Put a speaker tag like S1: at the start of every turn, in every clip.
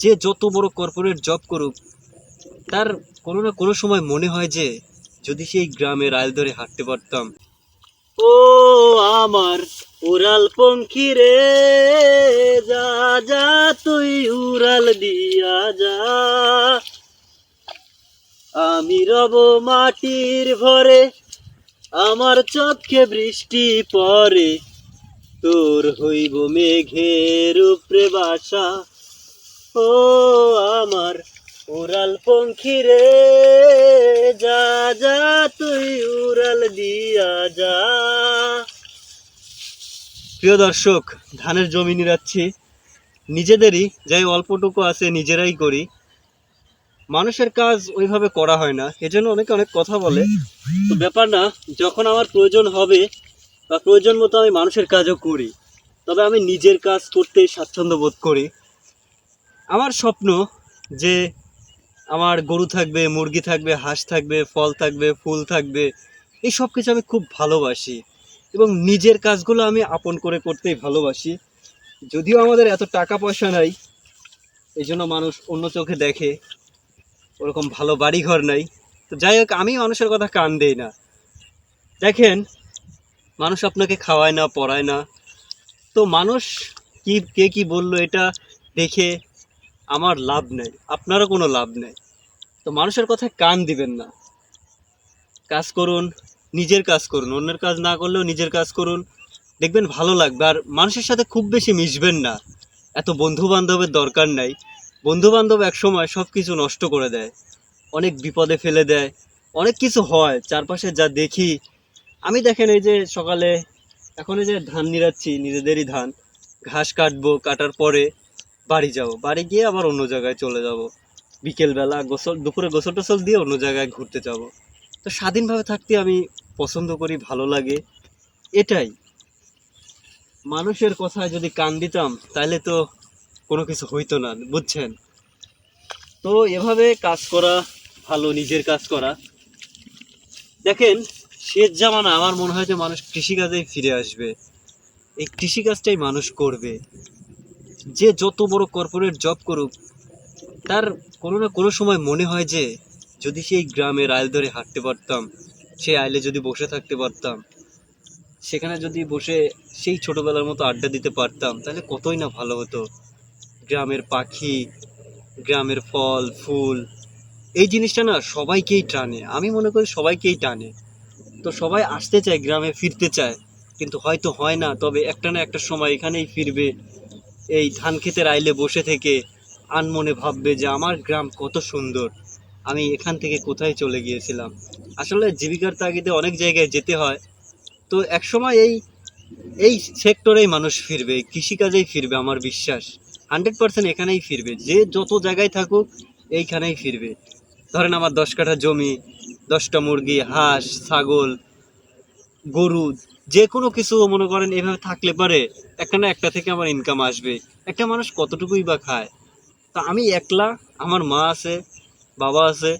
S1: যে যত বড় কর্পোরেট জব করুক, তার কোনো না কোনো সময় মনে হয় যে যদি সেই গ্রামের আইল ধরে হাঁটতে পারতাম। ও আমার উড়াল পঙ্খী রে, যা যা তুই উড়াল দিয়া যা, আমি রব মাটির ভরে, আমার চোখে বৃষ্টি পড়ে, তোর হইব মেঘের উপরে বাসা। ও আমার উড়াল পঙ্খী রে, যা যা তুই উড়াল দিয়া যা। প্রিয় দর্শক, ধানের জমি নিড়াচ্ছি, নিজেদেরই যাই অল্পটুকু আছে নিজেরাই করি। মানুষের কাজ ওইভাবে করা হয় না, এজন্য অনেকে অনেক কথা বলে। তো ব্যাপার না, যখন আমার প্রয়োজন হবে বা প্রয়োজন মতো আমি মানুষের কাজও করি, তবে আমি নিজের কাজ করতেই স্বাচ্ছন্দ্য বোধ করি। আমার স্বপ্ন যে আমার গরু থাকবে, মুরগি থাকবে, হাঁস থাকবে, ফল থাকবে, ফুল থাকবে, এই সব কিছু আমি খুব ভালোবাসি এবং নিজের কাজগুলো আমি আপন করে করতেই ভালোবাসি। যদিও আমাদের এত টাকা পয়সা নাই, এই জন্য মানুষ অন্য চোখে দেখে, ওরকম ভালো বাড়িঘর নাই। তো যাই হোক, আমি মানুষের কথা কান দেই না। দেখেন, মানুষ আপনাকে খাওয়ায় না, পড়ায় না, তো মানুষ কে কি বললো এটা দেখে আমার লাভ নেই, আপনারও কোনো লাভ নেই। তো মানুষের কথায় কান দিবেন না, কাজ করুন, নিজের কাজ করুন, অন্যের কাজ না করলেও নিজের কাজ করুন, দেখবেন ভালো লাগবে। আর মানুষের সাথে খুব বেশি মিশবেন না, এত বন্ধু বান্ধবের দরকার নাই। বন্ধু বান্ধব একসময় সব কিছু নষ্ট করে দেয়, অনেক বিপদে ফেলে দেয়, অনেক কিছু হয় চারপাশে যা দেখি আমি। দেখেন, এই যে সকালে এখন এই যে ধান নিড়াচ্ছি, নিজেদেরই ধান, ঘাস কাটবো, কাটার পরে বাড়ি যাব, বাড়ি গিয়ে আবার অন্য জায়গায় চলে যাব, বিকেলবেলা দুপুরে গোসল টোসল দিয়ে অন্য জায়গায় ঘুরতে যাব। তো স্বাধীনভাবে থাকতে আমি পছন্দ করি, ভালো লাগে, এটাই। মানুষের কথায় যদি কান দিতাম তাহলে তো কোনো কিছু হইতো না, বুঝছেন? তো এভাবে কাজ করা ভালো, নিজের কাজ করা। দেখেন, শেষ জামানা আমার মনে হয় যে মানুষ কৃষিকাজেই ফিরে আসবে, এই কৃষিকাজটাই মানুষ করবে। যে যত বড় কর্পোরেট জব করুক, তার কোনো না কোনো সময় মনে হয় যে যদি সেই গ্রামের আইল ধরে হাঁটতে পারতাম, সেই আইলে যদি বসে থাকতে পারতাম, সেখানে যদি বসে সেই ছোটবেলার মতো আড্ডা দিতে পারতাম, তাহলে কতই না ভালো হতো। গ্রামের পাখি, গ্রামের ফল ফুল, এই জিনিসটা না সবাইকেই টানে, আমি মনে করি সবাইকেই টানে। তো সবাই আসতে চায়, গ্রামে ফিরতে চায়, কিন্তু হয়তো হয় না। তবে একটা না একটা সময় এখানেই ফিরবে, এই ধান ক্ষেতের আইলে বসে থেকে আনমনে ভাববে যে আমার গ্রাম কত সুন্দর, আমি এখান থেকে কোথায় চলে গিয়েছিলাম। আসলে জীবিকার তাগিদে অনেক জায়গায় যেতে হয়। তো একসময় এই এই সেক্টরেই মানুষ ফিরবে, কৃষিকাজেই ফিরবে, আমার বিশ্বাস 100% এখানেই ফিরবে। যে যত জায়গায় থাকুক এইখানেই ফিরবে। ধরেন আমার 10 কাঠা জমি, 10টা মুরগি, হাঁস, ছাগল, গরু, যে কোনো কিছু মনে করেন এভাবে থাকলে পারে একটা না একটা থেকে আমার ইনকাম আসবে। একটা মানুষ কতটুকুই বা খায়? তা আমি একলা, আমার মা আছে, বাবা আছে।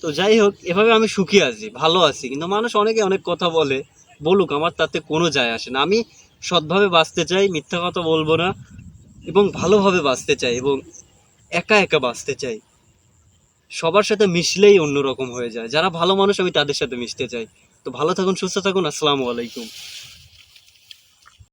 S1: তো যাই হোক, এভাবে আমি সুখী আছি, ভালো আছি। কিন্তু মানুষ অনেকে অনেক কথা বলে, বলুক, আমার তাতে কোনো যায় আসে না। আমি সৎভাবে বাঁচতে চাই, মিথ্যা কথা বলবো না, এবং ভালোভাবে বাঁচতে চাই, এবং একা একা বাঁচতে চাই। সবার সাথে মিশলেই অন্যরকম হয়ে যায়। যারা ভালো মানুষ আমি তাদের সাথে মিশতে চাই। তো ভালো থাকুন, সুস্থ থাকুন, আসসালামু আলাইকুম।